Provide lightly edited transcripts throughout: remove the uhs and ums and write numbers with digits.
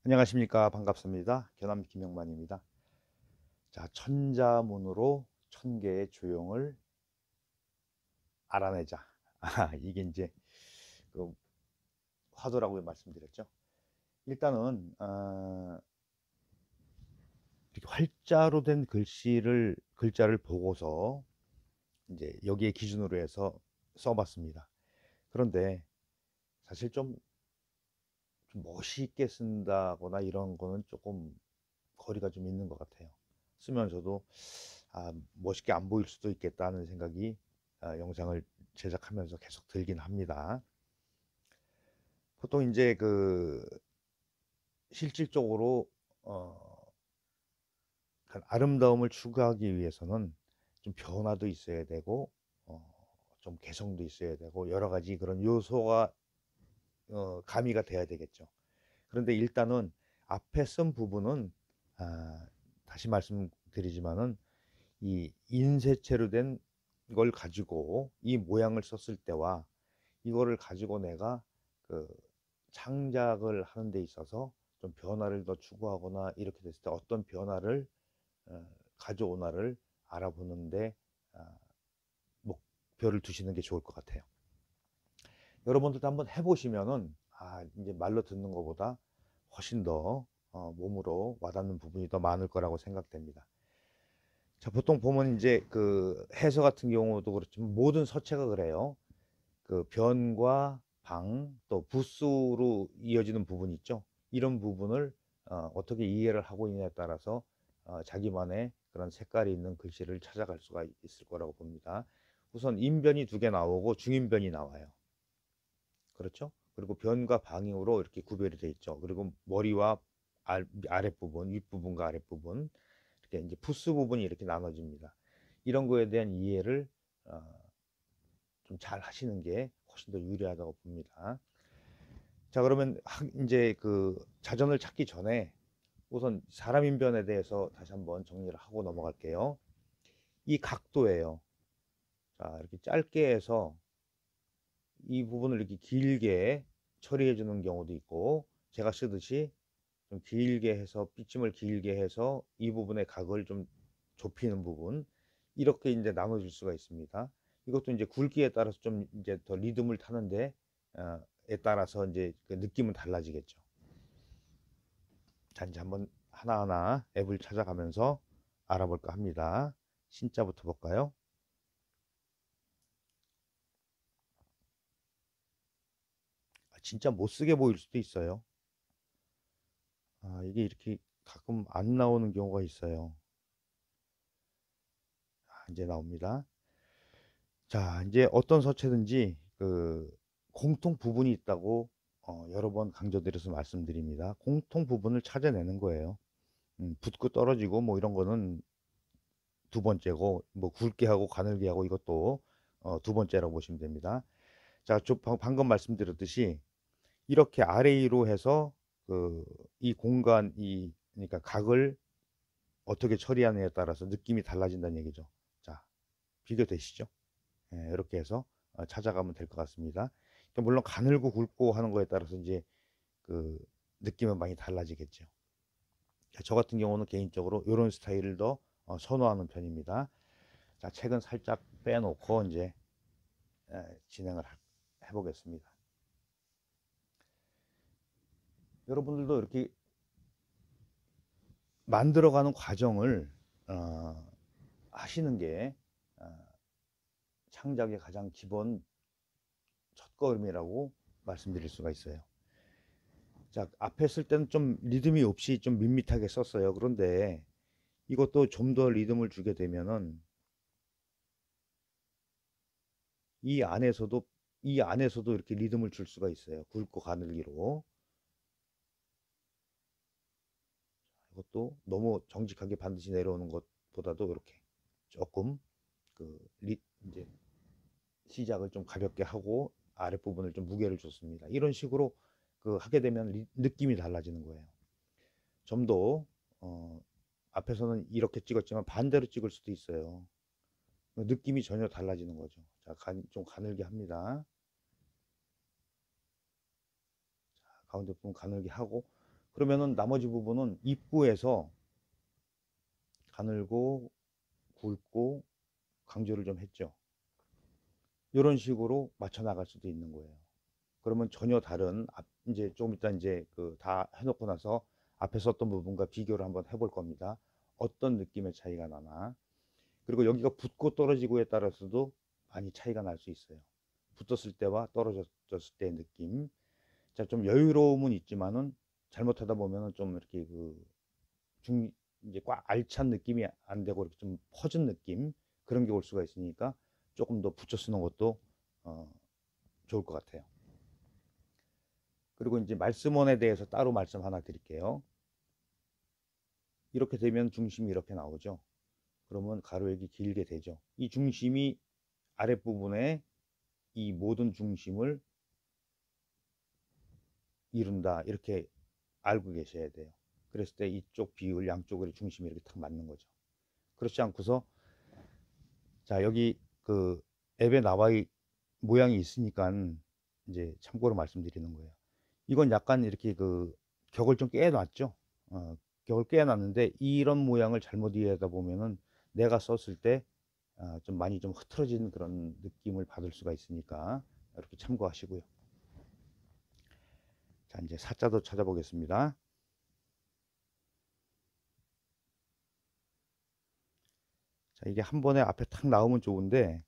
안녕하십니까. 반갑습니다. 견암 김영만입니다. 자, 천자문으로 천 개의 조형을 알아내자. 이게 이제 그 화두라고 말씀드렸죠. 일단은 이렇게 활자로 된 글자를 보고서 이제 여기에 기준으로 해서 써봤습니다. 그런데 사실 좀 멋있게 쓴다거나 이런 거는 조금 거리가 좀 있는 것 같아요. 쓰면서도 멋있게 안 보일 수도 있겠다는 생각이 영상을 제작하면서 계속 들긴 합니다. 보통 이제 실질적으로 어, 아름다움을 추구하기 위해서는 좀 변화도 있어야 되고 어, 좀 개성도 있어야 되고 여러 가지 그런 요소가 가미가 돼야 되겠죠. 그런데 일단은 앞에 쓴 부분은 다시 말씀드리지만은 이 인쇄체로 된 걸 가지고 이 모양을 썼을 때와 이거를 가지고 내가 그 창작을 하는 데 있어서 좀 변화를 더 추구하거나 이렇게 됐을 때 어떤 변화를 어, 가져오나를 알아보는데 아, 목표를 두시는 게 좋을 것 같아요. 여러분들도 한번 해보시면은 이제 말로 듣는 것보다 훨씬 더 몸으로 와닿는 부분이 더 많을 거라고 생각됩니다. 자, 보통 보면 이제 그 해서 같은 경우도 그렇지만 모든 서체가 그래요. 그 변과 방, 또 부수로 이어지는 부분이 있죠. 이런 부분을 떻게 이해를 하고 있냐에 따라서 자기만의 그런 색깔이 있는 글씨를 찾아갈 수가 있을 거라고 봅니다. 우선 인변이 두 개 나오고 중인변이 나와요. 그렇죠? 그리고 변과 방향으로 이렇게 구별이 되어 있죠. 그리고 머리와 아랫부분, 윗부분과 아랫부분, 이렇게 이제 푸스 부분이 이렇게 나눠집니다. 이런 거에 대한 이해를 좀 잘 하시는 게 훨씬 더 유리하다고 봅니다. 자, 그러면 이제 그 자전을 찾기 전에 우선 사람 인변에 대해서 다시 한번 정리를 하고 넘어갈게요. 이 각도예요. 자, 이렇게 짧게 해서 이 부분을 이렇게 길게 처리해 주는 경우도 있고, 제가 쓰듯이 좀 길게 해서 빗짐을 길게 해서 이 부분의 각을 좀 좁히는 부분, 이렇게 이제 나눠줄 수가 있습니다. 이것도 이제 굵기에 따라서 좀 이제 더 리듬을 타는데 에 따라서 이제 그 느낌은 달라지겠죠. 자, 이제 한번 하나하나 앱을 찾아가면서 알아볼까 합니다. 신자부터 볼까요? 진짜 못 쓰게 보일 수도 있어요. 이게 이렇게 가끔 안 나오는 경우가 있어요. 이제 나옵니다. 자, 이제 어떤 서체든지 그 공통 부분이 있다고 여러 번 강조드려서 말씀드립니다. 공통 부분을 찾아내는 거예요. 붙고 떨어지고 뭐 이런 거는 두 번째고, 뭐 굵게 하고 가늘게 하고 이것도 두 번째라고 보시면 됩니다. 자, 방금 말씀드렸듯이 이렇게 아래 위로 해서 그 이 공간 그러니까 각을 어떻게 처리하느냐에 따라서 느낌이 달라진다는 얘기죠. 자, 비교되시죠? 예, 이렇게 해서 찾아가면 될 것 같습니다. 그러니까 물론 가늘고 굵고 하는 거에 따라서 이제 그 느낌은 많이 달라지겠죠. 저 같은 경우는 개인적으로 이런 스타일을 더 선호하는 편입니다. 자, 책은 살짝 빼놓고 이제 진행을 해보겠습니다. 여러분들도 이렇게 만들어가는 과정을 어, 하시는 게 어, 창작의 가장 기본 첫걸음이라고 말씀드릴 수가 있어요. 자, 앞에 쓸 때는 좀 리듬이 없이 좀 밋밋하게 썼어요. 그런데 이것도 좀 더 리듬을 주게 되면은 이 안에서도 이 안에서도 이렇게 리듬을 줄 수가 있어요. 굵고 가늘기로. 이것도 너무 정직하게 반드시 내려오는 것보다도 이렇게 조금 그 이제 시작을 좀 가볍게 하고 아랫부분을 좀 무게를 줬습니다. 이런 식으로 하게 되면 느낌이 달라지는 거예요. 점도 앞에서는 이렇게 찍었지만 반대로 찍을 수도 있어요. 느낌이 전혀 달라지는 거죠. 자, 좀 가늘게 합니다. 가운데 부분 가늘게 하고 그러면은 나머지 부분은 입구에서 가늘고 굵고 강조를 좀 했죠. 이런 식으로 맞춰 나갈 수도 있는 거예요. 그러면 전혀 다른 이제 좀 이따 이제 그 다 해놓고 나서 앞에 썼던 부분과 비교를 한번 해볼 겁니다. 어떤 느낌의 차이가 나나. 그리고 여기가 붙고 떨어지고에 따라서도 많이 차이가 날 수 있어요. 붙었을 때와 떨어졌을 때의 느낌. 자, 좀 여유로움은 있지만은 잘못하다 보면은 좀 이렇게 이제 꽉 알찬 느낌이 안 되고 이렇게 좀 퍼진 느낌 그런 게 올 수가 있으니까 조금 더 붙여 쓰는 것도 어, 좋을 것 같아요. 그리고 이제 말씀원에 대해서 따로 말씀 하나 드릴게요. 이렇게 되면 중심이 이렇게 나오죠. 그러면 가로액이 길게 되죠. 이 중심이 아랫부분에 이 모든 중심을 이룬다 이렇게 알고 계셔야 돼요. 그랬을 때 이쪽 비율 양쪽의 중심이 이렇게 딱 맞는 거죠. 그렇지 않고서 자 여기 그 앱에 나와 모양이 있으니까 이제 참고로 말씀드리는 거예요. 이건 약간 이렇게 그 격을 좀 깨놨죠. 격을 깨놨는데 이런 모양을 잘못 이해하다 보면은 내가 썼을 때 좀 많이 좀 흐트러진 그런 느낌을 받을 수가 있으니까 이렇게 참고하시고요. 자 이제 사자도 찾아보겠습니다. 자 이게 한 번에 앞에 탁 나오면 좋은데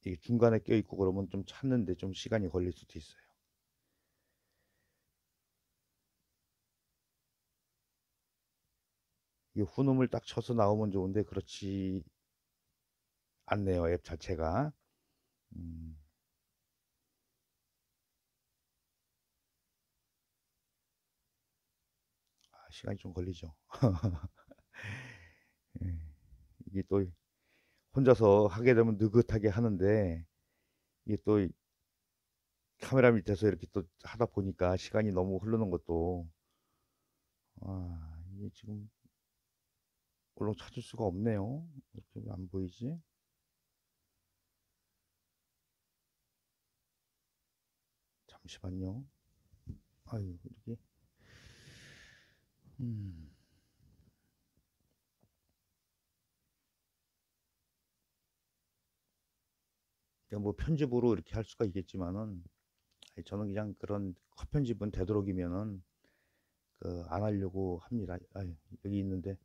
이게 중간에 껴있고 그러면 좀 찾는데 좀 시간이 걸릴 수도 있어요. 이게 훈음을 딱 쳐서 나오면 좋은데 그렇지 않네요. 앱 자체가. 음, 시간이 좀 걸리죠. 예, 이게 또 혼자서 하게 되면 느긋하게 하는데 이게 또 카메라 밑에서 이렇게 또 하다 보니까 시간이 너무 흐르는 것도 이게 지금 얼른 찾을 수가 없네요. 이렇게 안 보이지? 잠시만요. 아유 이렇게 음, 그냥 뭐 편집으로 이렇게 할 수가 있겠지만은 저는 그냥 그런 컷 편집은 되도록이면은 안 하려고 합니다. 아유, 여기 있는데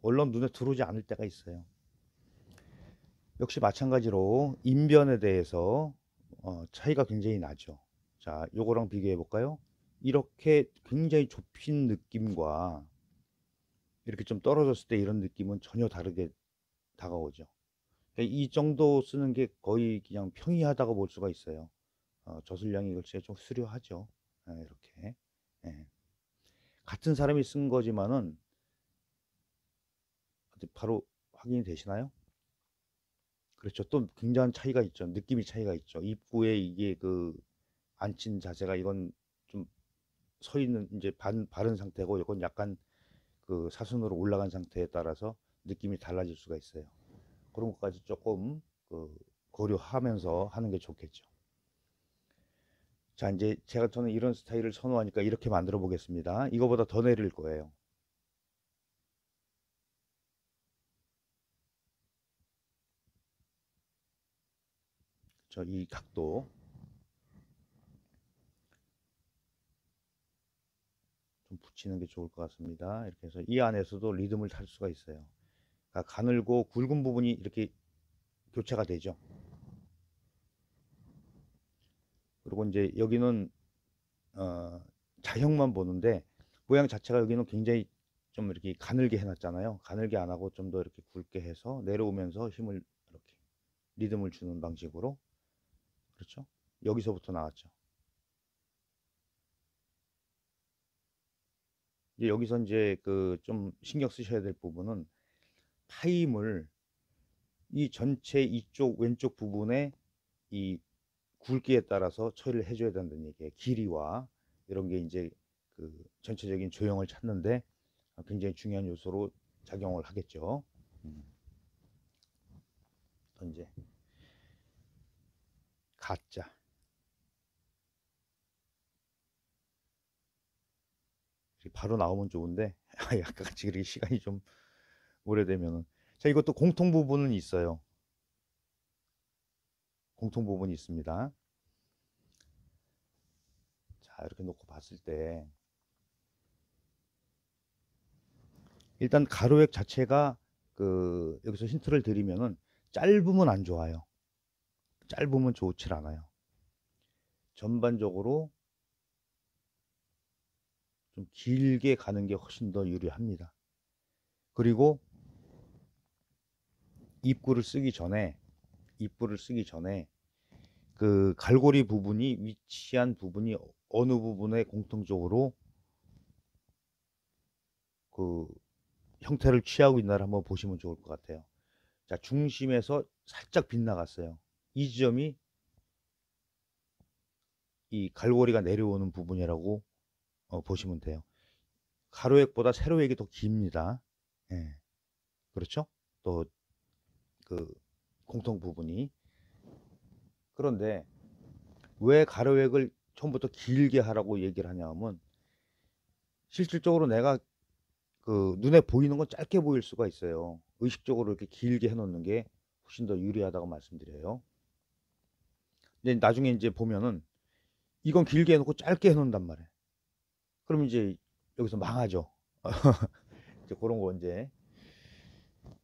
언론 눈에 들어오지 않을 때가 있어요. 역시 마찬가지로 인변에 대해서 차이가 굉장히 나죠. 자, 요거랑 비교해 볼까요? 이렇게 굉장히 좁힌 느낌과 이렇게 좀 떨어졌을 때 이런 느낌은 전혀 다르게 다가오죠. 그러니까 이 정도 쓰는 게 거의 그냥 평이하다고 볼 수가 있어요. 저술량이 글쎄 좀 수려하죠. 이렇게. 예. 같은 사람이 쓴 거지만은 바로 확인이 되시나요? 그렇죠. 또 굉장한 차이가 있죠. 느낌이 차이가 있죠. 입구에 이게 앉힌 자세가 이건 좀 서 있는 이제 바른 상태고 이건 약간 사선으로 올라간 상태에 따라서 느낌이 달라질 수가 있어요. 그런 것까지 조금 고려하면서 하는 게 좋겠죠. 자, 이제 저는 이런 스타일을 선호하니까 이렇게 만들어 보겠습니다. 이거보다 더 내릴 거예요. 이 각도 좀 붙이는 게 좋을 것 같습니다. 이렇게 해서 이 안에서도 리듬을 탈 수가 있어요. 그러니까 가늘고 굵은 부분이 이렇게 교체가 되죠. 그리고 이제 여기는 어, 자형만 보는데 모양 자체가 여기는 굉장히 좀 이렇게 가늘게 해놨잖아요. 가늘게 안 하고 좀 더 이렇게 굵게 해서 내려오면서 힘을 이렇게 리듬을 주는 방식으로 그렇죠? 여기서부터 나왔죠. 이제 여기서 이제 좀 신경 쓰셔야 될 부분은 파임을 이 전체 이쪽 왼쪽 부분에 이 굵기에 따라서 처리를 해줘야 된다는 얘기예요. 길이와 이런 게 이제 전체적인 조형을 찾는데 굉장히 중요한 요소로 작용을 하겠죠. 음, 또 이제 가짜. 바로 나오면 좋은데 약간 같이 그렇게 시간이 좀 오래되면은. 자, 이것도 공통 부분은 있어요. 공통 부분이 있습니다. 자, 이렇게 놓고 봤을 때 일단 가로획 자체가 여기서 힌트를 드리면은 짧으면 안 좋아요. 짧으면 좋질 않아요. 전반적으로 좀 길게 가는 게 훨씬 더 유리합니다. 그리고 입구를 쓰기 전에 그 갈고리 부분이 위치한 부분이 어느 부분에 공통적으로 그 형태를 취하고 있나를 한번 보시면 좋을 것 같아요. 자, 중심에서 살짝 빗나갔어요. 이 지점이 이 갈고리가 내려오는 부분이라고 보시면 돼요. 가로획보다 세로획이 더 깁니다. 예, 그렇죠? 또 그 공통 부분이. 그런데 왜 가로획을 처음부터 길게 하라고 얘기를 하냐면 실질적으로 내가 그 눈에 보이는 건 짧게 보일 수가 있어요. 의식적으로 이렇게 길게 해놓는 게 훨씬 더 유리하다고 말씀드려요. 근데 나중에 이제 보면은 이건 길게 해놓고 짧게 해놓는단 말이에요. 그럼 이제 여기서 망하죠. 이제 그런 거 이제.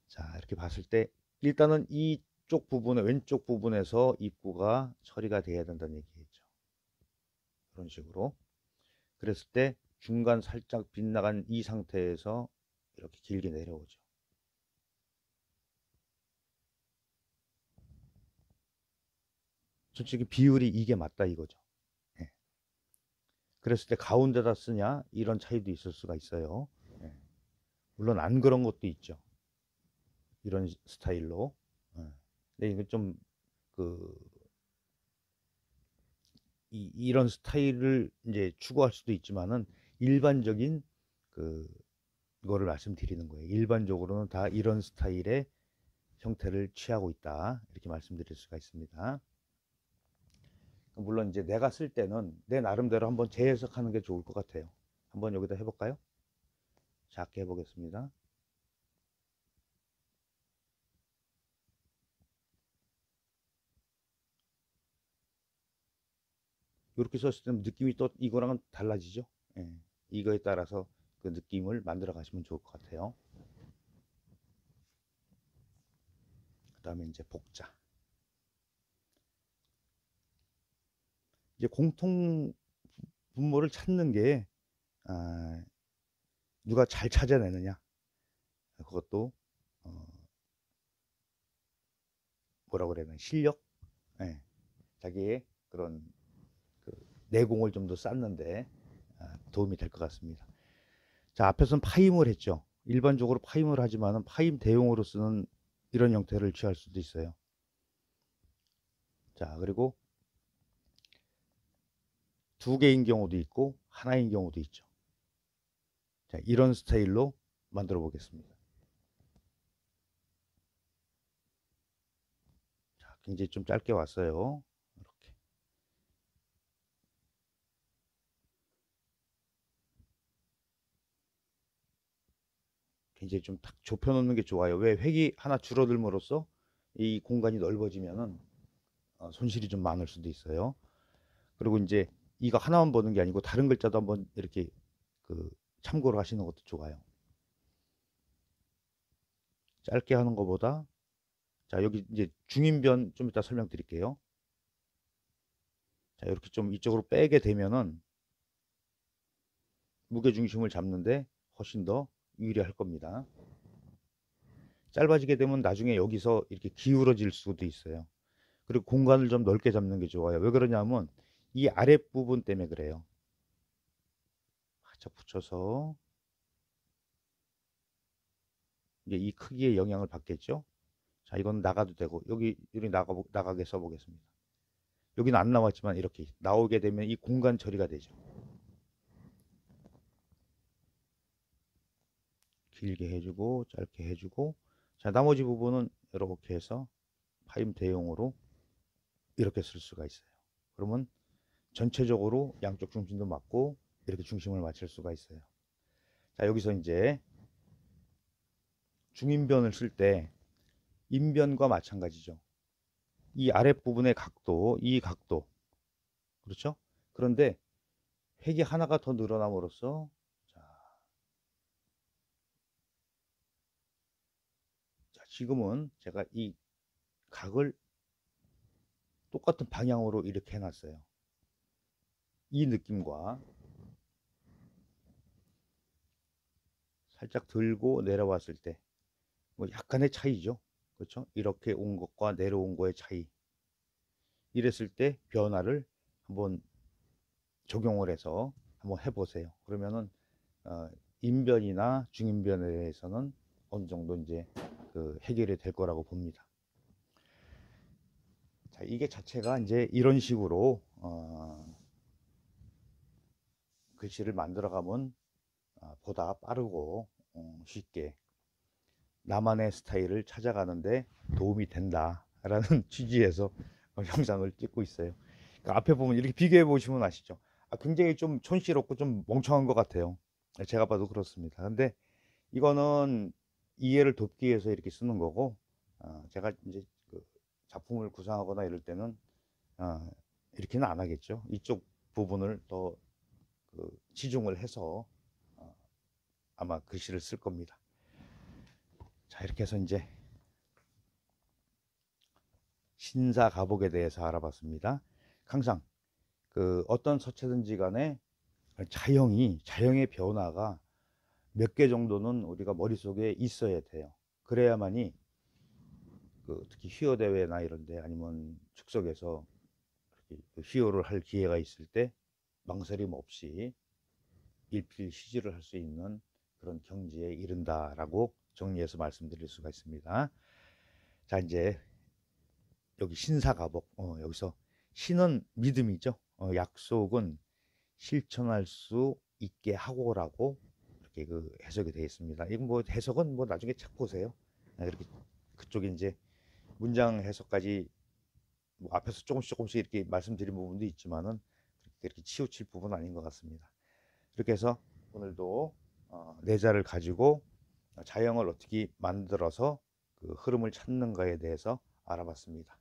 자, 이렇게 봤을 때 일단은 이쪽 부분에 왼쪽 부분에서 입구가 처리가 돼야 된다는 얘기겠죠. 그런 식으로. 그랬을 때 중간 살짝 빗나간 이 상태에서 이렇게 길게 내려오죠. 솔직히 비율이 이게 맞다 이거죠. 예. 그랬을 때 가운데다 쓰냐 이런 차이도 있을 수가 있어요. 예. 물론 안 그런 것도 있죠. 이런 스타일로. 예. 근데 이거 좀그 이런 스타일을 이제 추구할 수도 있지만은 일반적인 그 이거를 말씀드리는 거예요. 일반적으로는 다 이런 스타일의 형태를 취하고 있다. 이렇게 말씀드릴 수가 있습니다. 물론 이제 내가 쓸 때는 내 나름대로 한번 재해석하는 게 좋을 것 같아요. 한번 여기다 해볼까요? 작게 해보겠습니다. 이렇게 썼을 때는 느낌이 또 이거랑은 달라지죠. 예. 이거에 따라서 그 느낌을 만들어 가시면 좋을 것 같아요. 그 다음에 이제 복자. 이제 공통 분모를 찾는 게 아, 누가 잘 찾아내느냐. 그것도 어, 뭐라고 그래야 되나 실력. 예. 자기의 그런 그 내공을 좀 더 쌓는데 도움이 될 것 같습니다. 자, 앞에서는 파임을 했죠. 일반적으로 파임을 하지만은 파임 대용으로 쓰는 이런 형태를 취할 수도 있어요. 자, 그리고 두 개인 경우도 있고 하나인 경우도 있죠. 자, 이런 스타일로 만들어 보겠습니다. 자, 굉장히 좀 짧게 왔어요. 이렇게. 굉장히 좀 딱 좁혀 놓는 게 좋아요. 왜 획이 하나 줄어들므로써 이 공간이 넓어지면은 손실이 좀 많을 수도 있어요. 그리고 이제 이거 하나만 보는 게 아니고 다른 글자도 한번 이렇게 그 참고를 하시는 것도 좋아요. 짧게 하는 것보다. 자, 여기 이제 중인변 좀 이따 설명드릴게요. 자, 이렇게 좀 이쪽으로 빼게 되면은 무게 중심을 잡는데 훨씬 더 유리할 겁니다. 짧아지게 되면 나중에 여기서 이렇게 기울어질 수도 있어요. 그리고 공간을 좀 넓게 잡는 게 좋아요. 왜 그러냐면 이 아랫부분 때문에 그래요. 바짝 붙여서 이제 이 크기에 영향을 받겠죠. 자, 이건 나가도 되고 여기 나가게 써보겠습니다. 여기는 안 나왔지만 이렇게 나오게 되면 이 공간 처리가 되죠. 길게 해주고 짧게 해주고. 자, 나머지 부분은 이렇게 해서 파임 대용으로 이렇게 쓸 수가 있어요. 그러면 전체적으로 양쪽 중심도 맞고 이렇게 중심을 맞출 수가 있어요. 자, 여기서 이제 중인변을 쓸 때 인변과 마찬가지죠. 이 아랫부분의 각도, 이 각도, 그렇죠? 그런데 획이 하나가 더 늘어남으로써 자, 지금은 제가 이 각을 똑같은 방향으로 이렇게 해놨어요. 이 느낌과 살짝 들고 내려왔을 때 뭐 약간의 차이죠. 그렇죠? 이렇게 온 것과 내려온 거의 차이. 이랬을 때 변화를 한번 적용을 해서 한번 해보세요. 그러면은 인변이나 중인변에 대해서는 어느 정도 이제 그 해결이 될 거라고 봅니다. 자, 이게 자체가 이제 이런 식으로 글씨를 만들어 가면 보다 빠르고 쉽게 나만의 스타일을 찾아가는데 도움이 된다라는 취지에서 영상을 찍고 있어요. 그러니까 앞에 보면 이렇게 비교해 보시면 아시죠? 굉장히 좀 촌스럽고 좀 멍청한 것 같아요. 제가 봐도 그렇습니다. 근데 이거는 이해를 돕기 위해서 이렇게 쓰는 거고, 제가 이제 그 작품을 구상하거나 이럴 때는 이렇게는 안 하겠죠. 이쪽 부분을 더 그 치중을 해서 아마 글씨를 쓸 겁니다. 자, 이렇게 해서 이제 신사가복에 대해서 알아봤습니다. 항상 그 어떤 서체든지 간에 자형의 변화가 몇 개 정도는 우리가 머릿속에 있어야 돼요. 그래야만이 그 특히 휘어 대회나 이런데 아니면 즉석에서 그 휘어를 할 기회가 있을 때 망설임 없이 일필시주를 할 수 있는 그런 경지에 이른다라고 정리해서 말씀드릴 수가 있습니다. 자, 이제 여기 신사가복, 여기서 신은 믿음이죠. 약속은 실천할 수 있게 하고라고 이렇게 그 해석이 되어 있습니다. 이건 뭐 해석은 뭐 나중에 책 보세요. 이렇게 그쪽에 이제 문장 해석까지 뭐 앞에서 조금씩 이렇게 말씀드린 부분도 있지만은 이렇게 치우칠 부분은 아닌 것 같습니다. 이렇게 해서 오늘도 내자를 가지고 자형을 어떻게 만들어서 그 흐름을 찾는가에 대해서 알아봤습니다.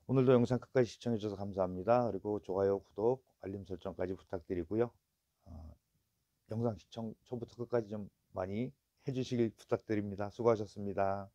오늘도 영상 끝까지 시청해 주셔서 감사합니다. 그리고 좋아요, 구독, 알림 설정까지 부탁드리고요. 어, 영상 시청 처음부터 끝까지 좀 많이 해주시길 부탁드립니다. 수고하셨습니다.